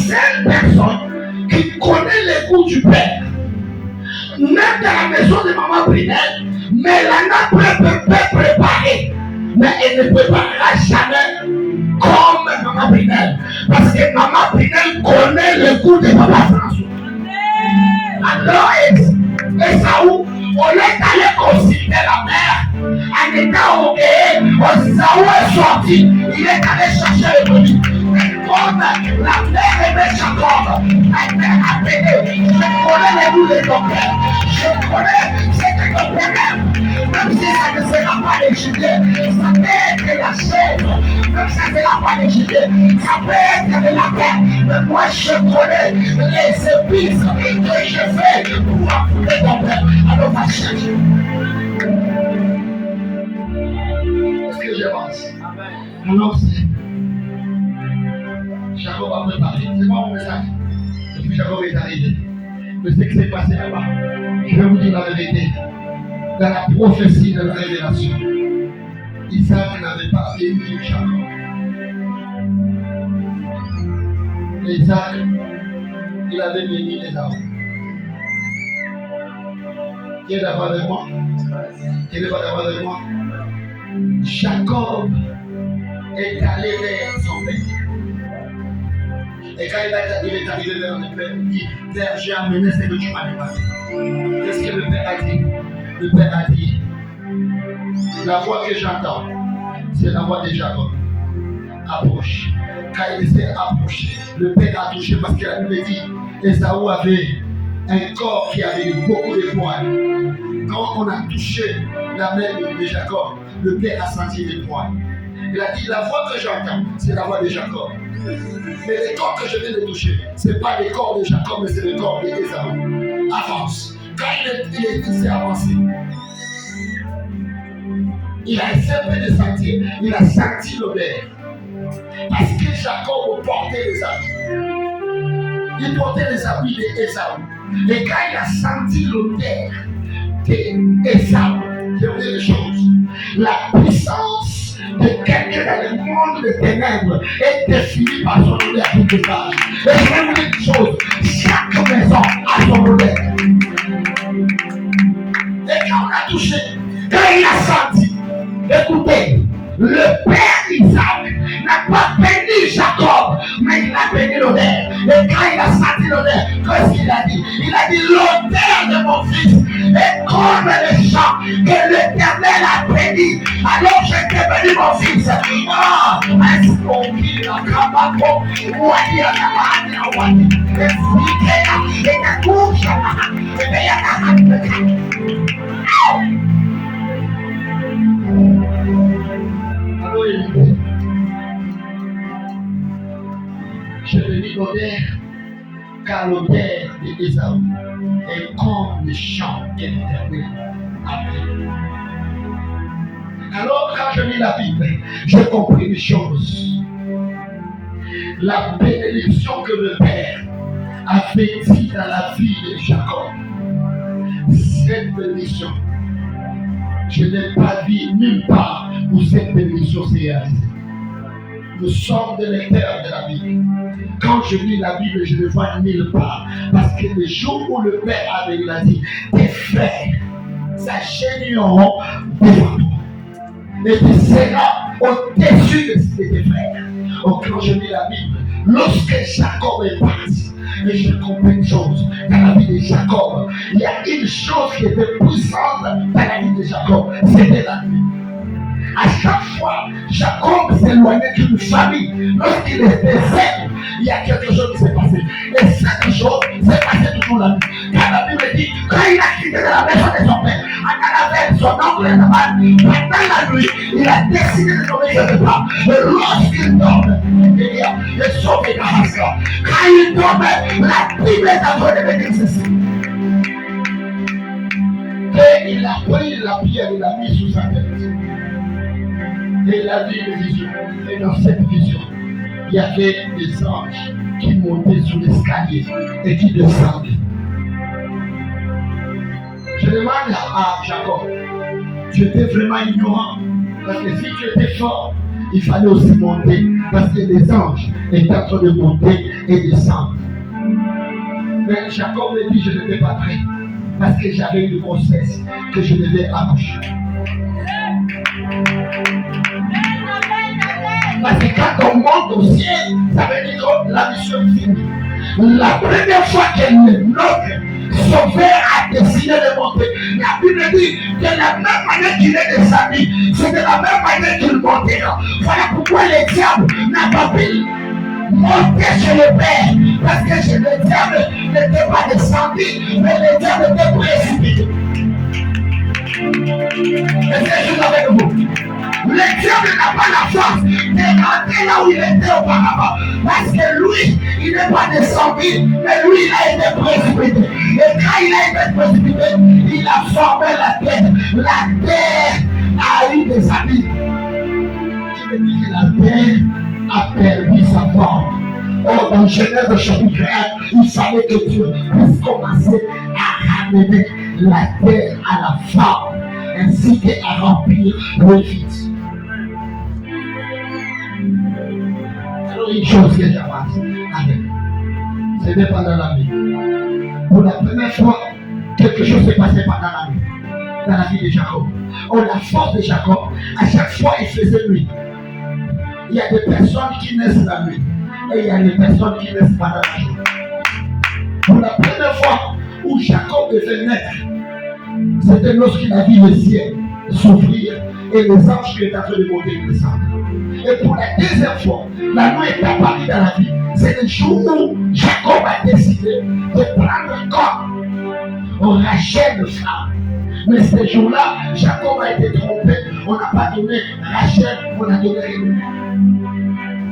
seule personne qui connaît les goûts du Père. Même dans la maison de maman Brunel, mais elle n'a pas préparé. Mais elle ne préparera jamais comme maman Brunel. Parce que maman Brunel connaît le goût de papa François. Alors, Esaü, on est allé consulter la mère. En étant au Esaü est sorti. Il est allé chercher le bébé. Comme la mère aimait Jacob, la mère a appelé. Je connais les goûts de ton père. Je connais ce que ton père aime. Même si ça ne sera pas les Juifs, ça peut être la chèvre. Même si ça ne sera pas les Juifs, ça peut être de la terre. Mais moi, je connais les épices que je fais pour approuver ton père. Alors, va chercher. Est-ce que j'avance? Alors, c'est Jacob a préparé. C'est pas mon message. Et puis Jacob est arrivé. Mais ce qui s'est passé là-bas, je vais vous dire la vérité. Dans la prophétie de la révélation, Isaac n'avait pas aimé Jacob. Isaac, il avait béni Esaü. Qui est d'accord avec moi? Qui n'est pas d'accord avec moi? Jacob est allé vers son père. Et quand il est arrivé vers le père, il dit, Père, j'ai amené ce que tu m'as demandé. Qu'est-ce que le père a dit? Le père a dit, la voix que j'entends, c'est la voix de Jacob. Approche. Quand il s'est approché, le père a touché parce que la Bible dit, Esaü avait un corps qui avait beaucoup de poils. Quand on a touché la main de Jacob, le père a senti les poils. Il a dit, la voix que j'entends, c'est la voix de Jacob. Mais le corps que je viens de toucher, ce n'est pas le corps de Jacob, mais c'est le corps d'Esaü. Avance. Quand il s'est avancé, il a essayé de sentir, il a senti l'odeur. Parce que Jacob portait les habits. Il portait les habits d'Esaü. Et quand il a senti l'odeur d'Esaü, je vous dis les choses. La puissance de quelqu'un dans le monde des ténèbres est définie par son odeur à tout âge. Et je vais vous dire une chose, chaque maison a son odeur. Et quand on a touché, quand il a senti, écoutez, le père Isaac n'a pas béni Jacob, mais il a béni l'odeur. Et quand il a senti l'odeur, qu'est-ce qu'il a dit? Il a dit, l'odeur de mon fils est comme le champ que l'Éternel a béni. Alors je t'ai béni mon fils. Ah, est-ce qu'on dit la cabako? Wadi à la mani à wadi. Et ta couche à la et à la je bénis l'odeur, car l'odeur d'Esaü est comme le chant que l'Éternel a béni. Alors, quand je lis la Bible, j'ai compris une chose. La bénédiction que le Père avait dit dans la vie de Jacob, cette bénédiction, je n'ai pas vu nulle part où cette bénédiction s'est réalisée. Nous sommes des lecteurs de la Bible. Quand je lis la Bible, je ne vois nulle part. Parce que le jour où le Père avait dit, il a dit, tes frères s'agenouilleront devant toi. Et tu seras au-dessus de tes frères. Donc quand je lis la Bible, lorsque Jacob est parti, et je comprends une chose, dans la vie de Jacob, il y a une chose qui était puissante dans la vie de Jacob, c'était la nuit. À chaque fois, Jacob s'éloignait d'une famille. Lorsqu'il était seul, il y a quelque chose qui s'est passé. Et cette chose s'est passée toujours la nuit. Car la Bible dit, quand il a quitté la maison de son père, en allant vers son oncle et sa mère, pendant la nuit, il a décidé de tomber quelque part. Et lorsqu'il tombe, il est sauvé dans la sœur. Quand il tombe, la Bible est en train de dire ceci. Et il a pris la pierre et l'a mis sous sa tête. Et il a vu une vision. Et dans cette vision, il y avait des anges qui montaient sur l'escalier et qui descendaient. Je demande à Jacob, tu étais vraiment ignorant. Parce que si tu étais fort, il fallait aussi monter parce que les anges étaient en train de monter et descendre. Mais Jacob me dit, je n'étais pas prêt parce que j'avais une grossesse que je devais accoucher. Parce que quand on monte au ciel, ça veut dire que la mission est finie. La première fois que notre sauveur a décidé de monter, la Bible dit que la même manière qu'il est descendu, c'est de la même manière qu'il montait. Voilà pourquoi le diable n'a pas pu monter chez le Père. Parce que le diable n'était pas descendu, mais le diable était précipité. Est-ce que je suis avec vous? Le diable n'a pas la force de rentrer là où il était auparavant. Parce que lui, il n'est pas descendu, mais lui, il a été précipité. Et quand il a été précipité, il a formé la terre. La terre a eu des amis. Je veux dire que la terre a perdu sa forme. Oh, dans Genèse chapitre 1, il fallait que Dieu puisse commencer à ramener la terre à la forme, ainsi qu'à remplir le vide. Alors, une chose que j'avance avec, c'était pendant la nuit. Pour la première fois, quelque chose s'est passé pendant la nuit, dans la vie de Jacob. Oh, la force de Jacob, à chaque fois, il faisait nuit. Il y a des personnes qui naissent la nuit. Et il y a des personnes qui naissent pendant la journée. Pour la première fois où Jacob devait naître, c'était lorsqu'il a vu le ciel s'ouvrir et les anges qui étaient en train de monter et descendre. Et pour la deuxième fois, la nuit est apparue dans la vie. C'est le jour où Jacob a décidé de prendre corps au Rachel de femme. Mais ce jour-là, Jacob a été trompé. On n'a pas donné Rachel, on a donné Rémi.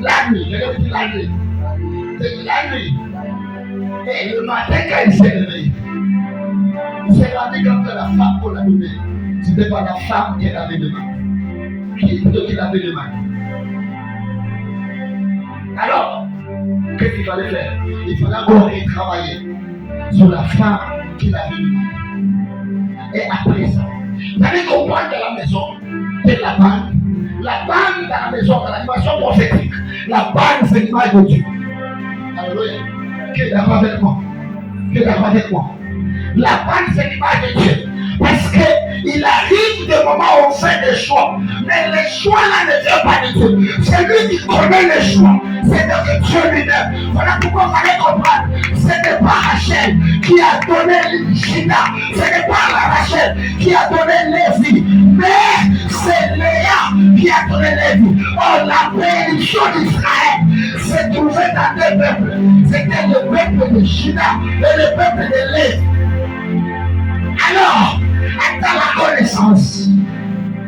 La nuit, je vais dire la nuit. C'est la nuit. Et le matin, quand il s'est réveillé, il s'est rendu compte que la femme qu'on a donnée, ce n'était pas la femme qu'elle avait demain. Qu'il avait demain. Alors, qu'est-ce qu'il fallait faire? Il fallait encore travailler sur la femme qu'il avait demain. Et après ça, vous allez comprendre dans la maison que la bande dans la maison, dans l'animation prophétique, la bande c'est l'image de Dieu. Alléluia. Qui est d'accord avec moi? Qui est d'accord avec moi? La bande c'est l'image de Dieu. Parce qu'il arrive des moments où on fait des choix. Mais les choix là ne viennent pas de Dieu. C'est lui qui connaît les choix. C'est donc Dieu lui-même. Voilà pourquoi il fallait comprendre. Ce n'est pas Rachel qui a donné Gina. Ce n'est pas Rachel qui a donné Lévi. Mais c'est Léa qui a donné Lévi. Oh, la bénédiction d'Israël s'est trouvée dans deux peuples. C'était le peuple de Gina et le peuple de Lévi. Alors, dans la connaissance,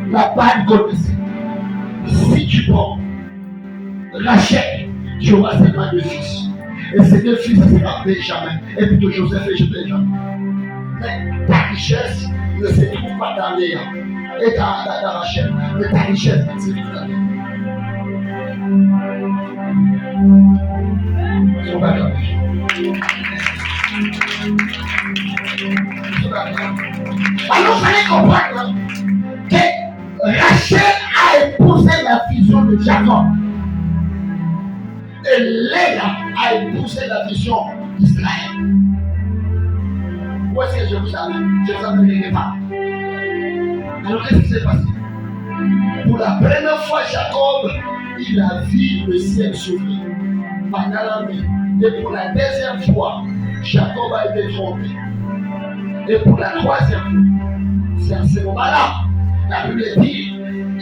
la bonne connaissance. Si tu prends Rachel, tu auras seulement deux fils. Et ces deux fils, ça sera Benjamin. Et plutôt Joseph et Benjamin. Mais ta richesse ne se trouve pas dans Léa et dans Rachel. Mais ta richesse se trouve dans Léa. Ils sont pas dans alors, il fallait comprendre que Rachel a épousé la vision de Jacob. Et Léa a épousé la vision d'Israël. Où est-ce que je vous savais? Je vous avais pas. Alors, qu'est-ce qui s'est passé? Pour la première fois, Jacob, il a vu le ciel s'ouvrir pendant la nuit. Et pour la deuxième fois, Jacob a été trompé. Et pour la troisième fois, c'est à ce moment-là, la Bible dit,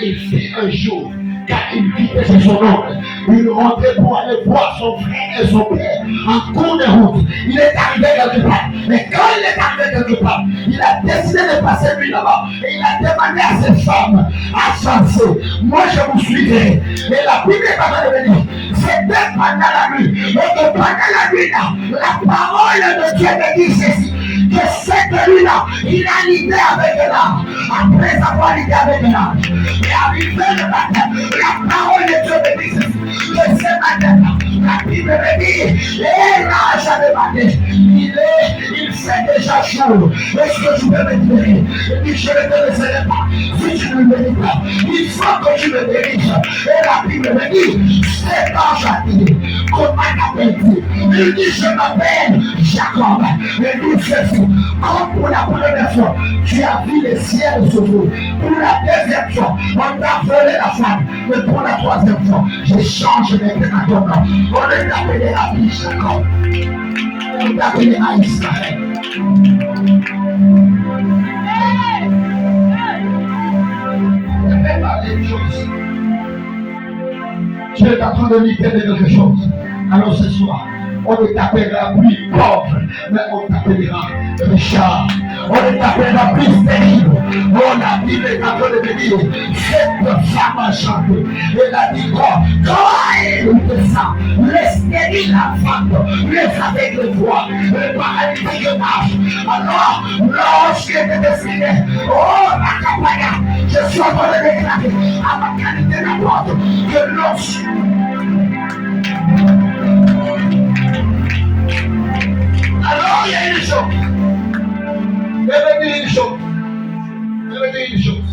il fit un jour, car il quittait chez son oncle. Il rentrait pour aller voir son frère et son père en cours de route. Il est arrivé quelque part. Mais quand il est arrivé quelque part, il a décidé de passer lui là-bas. Et il a demandé à ses femmes à chancer. Moi, je vous suivrai. Et la Bible est en train de venir. C'était pendant la nuit. Et que pendant la nuit, là, la parole de Dieu me dit ceci. Que cette nuit-là, il a l'idée avec l'âme. Après avoir l'idée avec l'âme. Et arrivé le matin, la parole de Dieu me dit ceci. Que ce matin-là, la Bible me dit, et là, j'avais demandé, il c'est déjà jour. Est-ce que tu peux me libérer? Il dit, je ne te laisserai pas si tu ne me bénis pas. Il faut que tu me bénisses. Et la Bible me dit, c'est quand j'habite, comment t'appelles-tu? Il dit, je m'appelle Jacob. Et nous ceci, comme pour la première fois, tu as vu les ciels s'ouvrir. Pour la deuxième fois, on t'a volé la femme. Mais pour la troisième fois, je change maintenant ton nom. On est appelé à vie Jacob. On est appelé à Israël. Je vais parler de choses. Tu es en train de lutter de quelque chose. Alors ce soir, on ne t'appellera plus pauvre, mais on t'appellera Richard. On ne t'appellera plus stérile. On a dit les enfants de dire, cette femme a chanté. Elle a dit quoi? Quand elle fait ça, les stériles enfantent, les aveugles voient, les paralytiques marchent. Alors, lorsque tu décides, oh la campagne, je suis en train de déclarer à ma qualité d'apôtre que lorsque alors il y a une chose. Je vais dire une chose. Je vais dire une chose.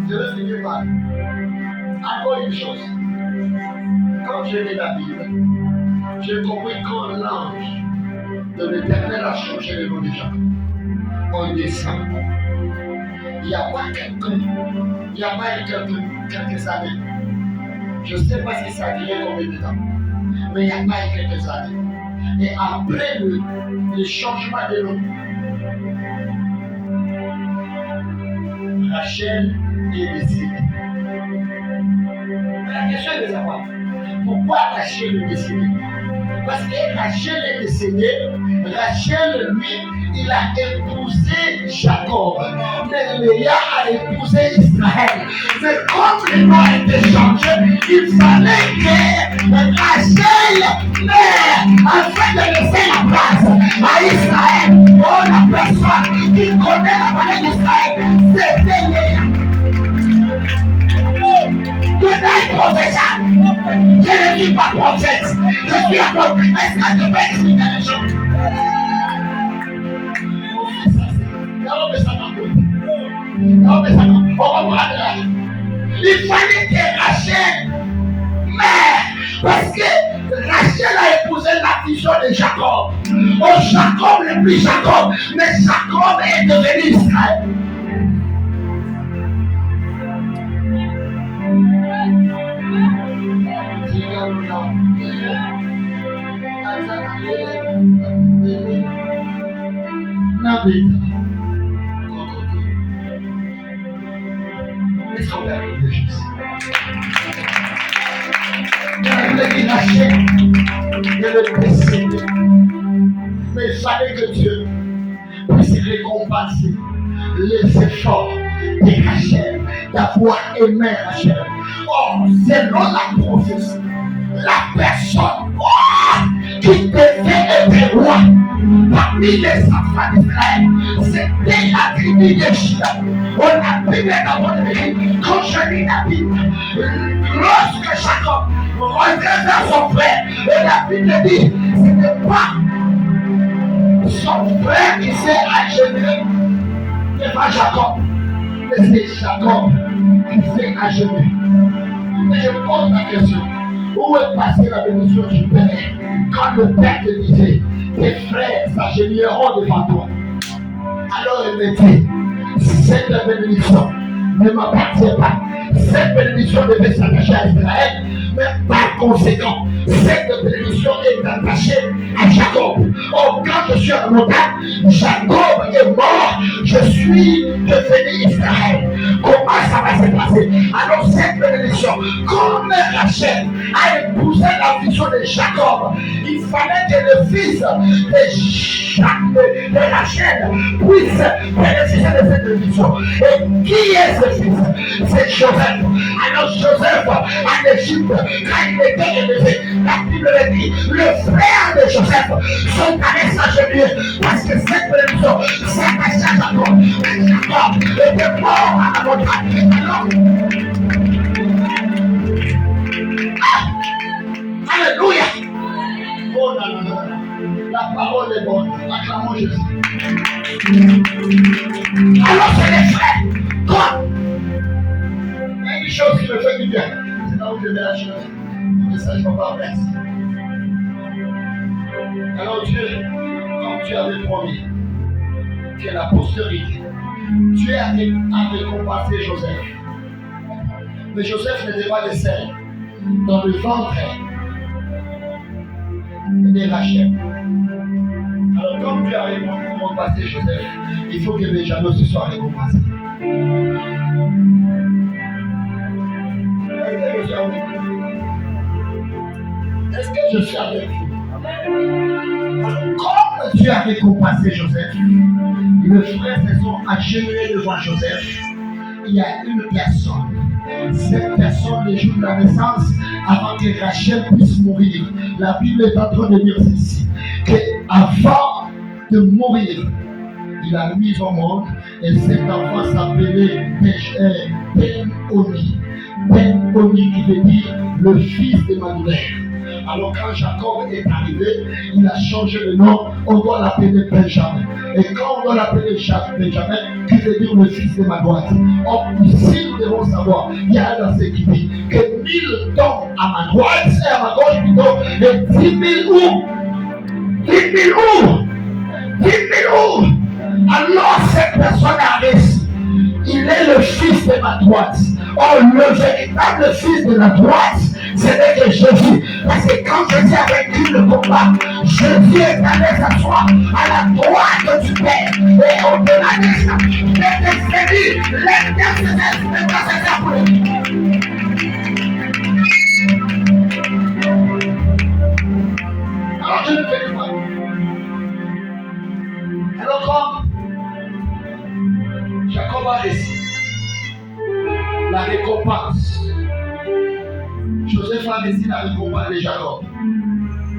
Je vais finir par encore une chose. Quand j'ai lu la Bible, j'ai compris quand l'ange de l'Éternel a changé le nom de Jacob. On descend. Il n'y a pas quelques années. Je ne sais pas si ça a duré combien de temps. Mais il n'y a pas quelques années. Et après le changement de nom, Rachel est décédée. La question est de savoir pourquoi Rachel est décédée. Parce que Rachel est décédée, Rachel, lui, il a épousé Jacob. Mais Léa a épousé Israël. Mais comme le nom a été changé, il fallait que Rachel meure afin de laisser la place à Israël. Oh, la personne qui connaît la vallée d'Israël, c'était Léa. Je suis professeur. Je ne suis pas prophète. Je suis un prophète. Est-ce que tu peux expliquer les choses? Il fallait que Rachel meure. Parce que Rachel a épousé la vision de Jacob. Oh, Jacob n'est plus Jacob. Mais Jacob est devenu Israël. Est-ce qu'on a une chose? Il lâchait, il le décédé. Mais il fallait que Dieu puisse récompenser les efforts de Rachel, d'avoir aimé Rachel. Or, selon la prophétie, la personne qui devait être roi parmi les enfants d'Israël, c'était la tribu de Juda. On a pu quand je lis la Bible, lorsque Jacob rentrait vers son frère, et la Bible dit, ce n'est pas son frère qui s'est agenouillé devant Jacob, mais c'est Jacob qui s'est agenouillé. Mais je pose la question, où est passée la bénédiction du Père quand le Père te disait, tes frères s'agenouilleront devant toi? Alors il me dit, cette bénédiction ne m'appartient pas. Cette bénédiction devait s'attacher à Israël, mais par conséquent, cette bénédiction est attachée à Jacob. Oh, quand je suis en montagne, Jacob est mort, je suis devenu Israël. Comment ça va se passer? Alors cette bénédiction, comme Rachel a épousé la vision de Jacob, il fallait que le fils de Rachel puisse bénéficier de cette bénédiction. Et qui est ce fils? C'est Joseph. Alors Joseph en Égypte, quand il était élevé, la Bible dit, le frère de Joseph sont allés s'agenouiller parce que cette bénédiction s'attachait à Jacob. Mais Jacob était mort à la montagne. Alors, alléluia. Oh là là là, la parole est bonne. Acclamons Jésus. Alors c'est les frères. Comme il y a une chose qui me fait du bien. C'est là où je mets la chose. Le message va pas reste. Alors Dieu, comme tu avais promis, que la postérité, Dieu avait récompensé Joseph. Mais Joseph n'était pas le seul dans le ventre de Rachel. Alors comme Dieu a récompensé Joseph, il faut que Benjamin se soit récompensé. Est-ce que je suis avec vous? Comme Dieu a récompensé Joseph, les frères se sont agenouillés devant Joseph. Il y a une personne. Cette personne, le jour de la naissance, avant que Rachel puisse mourir, la Bible est en train de dire ceci, qu'avant de mourir, il a mis au monde et cet enfant s'appelait Ben-Oni. Ben-Oni qui veut dire le fils d'Emmanuel. Alors quand Jacob est arrivé, il a changé le nom, on doit l'appeler Benjamin. Et quand on doit l'appeler Benjamin, qui veut dire le fils de ma droite. Or, ici, nous devons savoir, il y a un verset qui dit que 1000 tombent à ma droite et à ma gauche plutôt, et 10 000 où? 10 000 où? 10 000 où? Alors cette personne a réussi. Il est le fils de ma droite. Or, le véritable fils de la droite, c'est que Jésus. Parce que quand Jésus a vaincu le combat, Jésus est allé s'asseoir à la droite du Père. Et au-delà de ça, il est séduit, l'intercesseur pour lui. Alors je ne fais pas. Alors comme Jacob a réussi la récompense, Joseph a réussi la récompense de Jacob.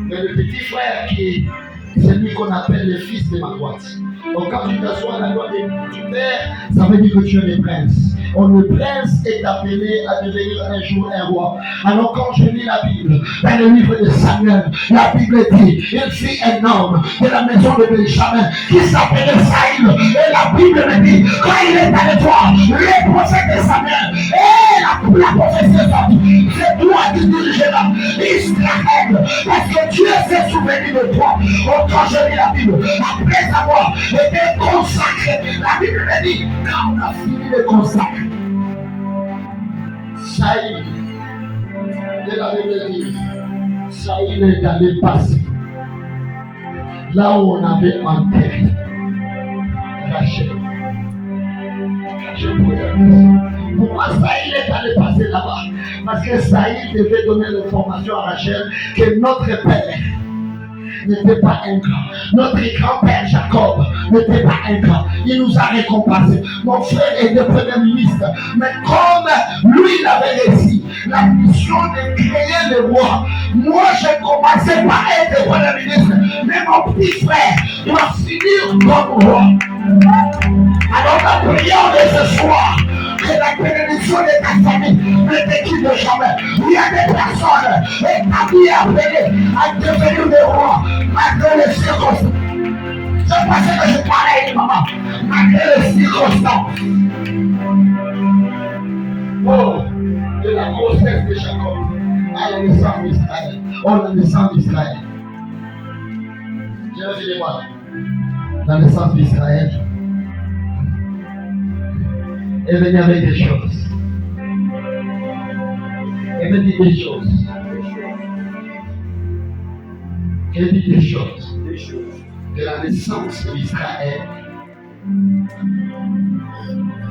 Mais le petit frère qui est celui qu'on appelle le fils de ma droite. Donc quand tu t'assois à la droite du Père, ça veut dire que tu es le prince. Or, le prince est appelé à devenir un jour un roi. Alors quand je lis la Bible, dans le livre de Samuel, la Bible dit, il fut un homme de la maison de Benjamin qui s'appelait Saïl. Et la Bible me dit, quand il est allé voir le prophète de Samuel, et la prophétie sortie, c'est toi qui dirigeras Israël, parce que Dieu s'est souvenu de toi. Or, quand je lis la Bible, après avoir été consacré, la Bible me dit, quand on a fini de consacrer, Saïl, et la Bible dit, Saïl est allé passer là où on avait enterré Rachel. Je pose la question. Pourquoi Saïl est allé passer là-bas? Parce que Saïl devait donner l'information à Rachel que notre père n'était pas ingrat. Notre grand-père Jacob n'était pas ingrat. Il nous a récompensés. Mon frère était premier ministre. Mais comme lui, il avait réussi la mission de créer le roi, moi, je commençais par être premier ministre. Mais mon petit frère doit finir comme roi. Alors, la prière de ce soir, que la bénédiction de ta famille ne te quitte jamais. Il y a des personnes établies appelées à devenir des rois malgré les circonstances. C'est parce que je parlais à une maman, malgré les circonstances. Oh, de la grossesse de Jacob à la naissance d'Israël. Oh, la naissance d'Israël. Je vais dire moi, la naissance d'Israël. Elle venait avec des choses. Elle me dit des choses. Elle dit des choses. De la naissance d'Israël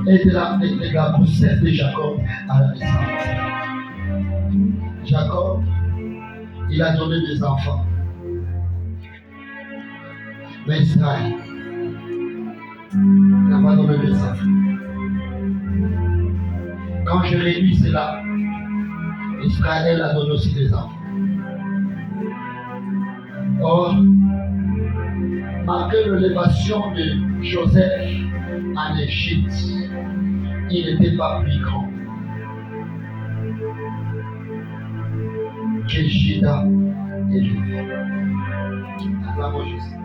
et de la grossesse de Jacob à la naissance. Jacob, il a donné des enfants. Mais Israël n'a pas donné des enfants. Quand je réduis cela, Israël a donné aussi des enfants. Or, malgré l'élévation de Joseph en Égypte, il n'était pas plus grand que Juda et Lévi. Acclamons Jésus.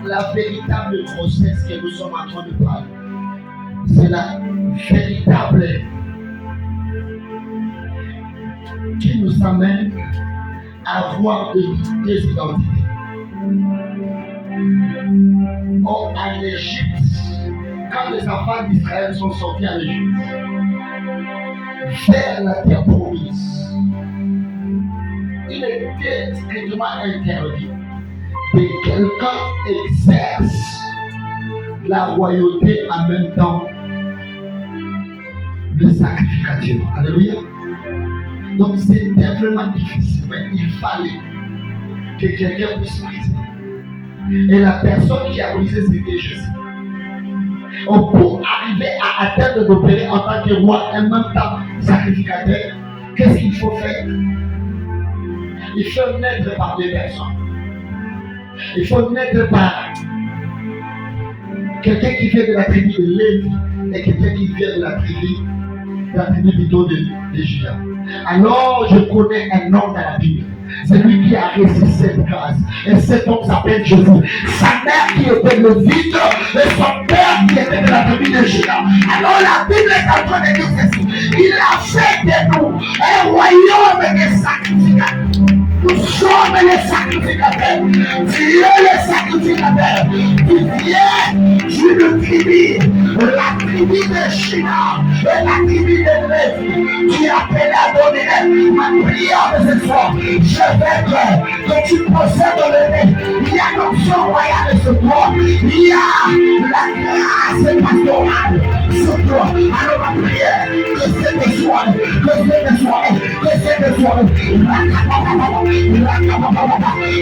La véritable grossesse que nous sommes en train de parler, c'est la véritable qui nous amène à avoir des identités. Or, en Égypte, quand les enfants d'Israël sont sortis en Égypte, vers la terre promise, il était strictement interdit que quelqu'un exerce la royauté en même temps le sacrificateur. Alléluia. Donc c'était vraiment difficile, mais il fallait que quelqu'un puisse briser. Et la personne qui a brisé, c'était Jésus. Pour arriver à atteindre d'opérer en tant que roi et en même temps sacrificateur, qu'est-ce qu'il faut faire? Il faut naître par des personnes. Il faut naître par quelqu'un qui vient de la tribu de Lévi et quelqu'un qui vient de la tribu plutôt de Juda. Alors je connais un homme dans la Bible. C'est lui qui a reçu cette grâce. Et cet homme s'appelle Jésus. Sa mère qui était levite et son père qui était de la tribu de Juda. Alors la Bible est en train de dire ceci. Il a fait de nous un royaume de sacrificateurs. Nous sommes les sacrificateurs. Dieu les sacrificateurs. Tu viens d'une tribu, la tribu de Juda et la tribu de Lévi. Tu appelles à donner ma prière de ce soir. Je veux que tu possèdes le nez. Il y a l'option royale de ce corps. Il y a la grâce pastorale sur toi. Alors ma prière, que cette soirée,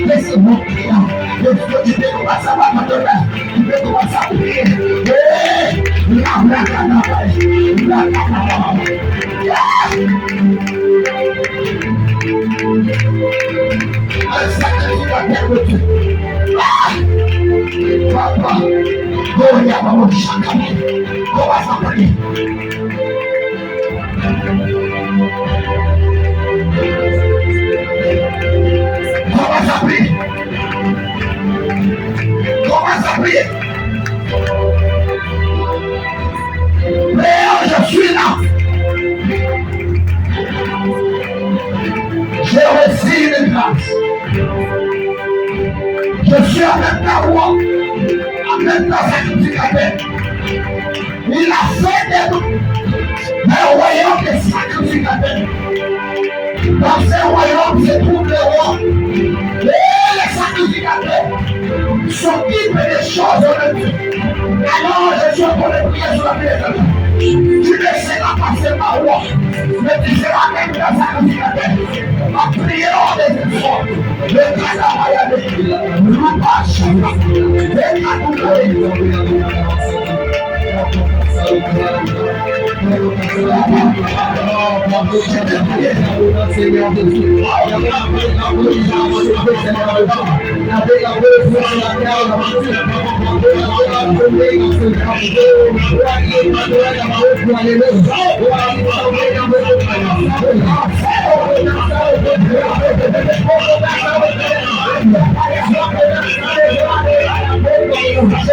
laissez-moi prier. Tu peux commencer à m'abandonner. Tu peux commencer à prier. Un sacrificateur de Dieu. Papa, oh, il y a pas mon chacun. Commence à prier. Commence à prier. Commence à prier. Père, je suis là. J'ai reçu une grâce. Je suis en même temps roi, en même temps sacrificateur. Il a fait de nous un royaume de sacrificateurs. Dans ce royaume se trouve le roi. Et les sacrificateurs sont libres des choses de Dieu. Alors je suis en train de prier sur la prière. Tu ne seras pas seulement roi, mais tu seras même un sacrificateur. Ma prière des efforts, le Canamaya de Rupacha, le Canamaya.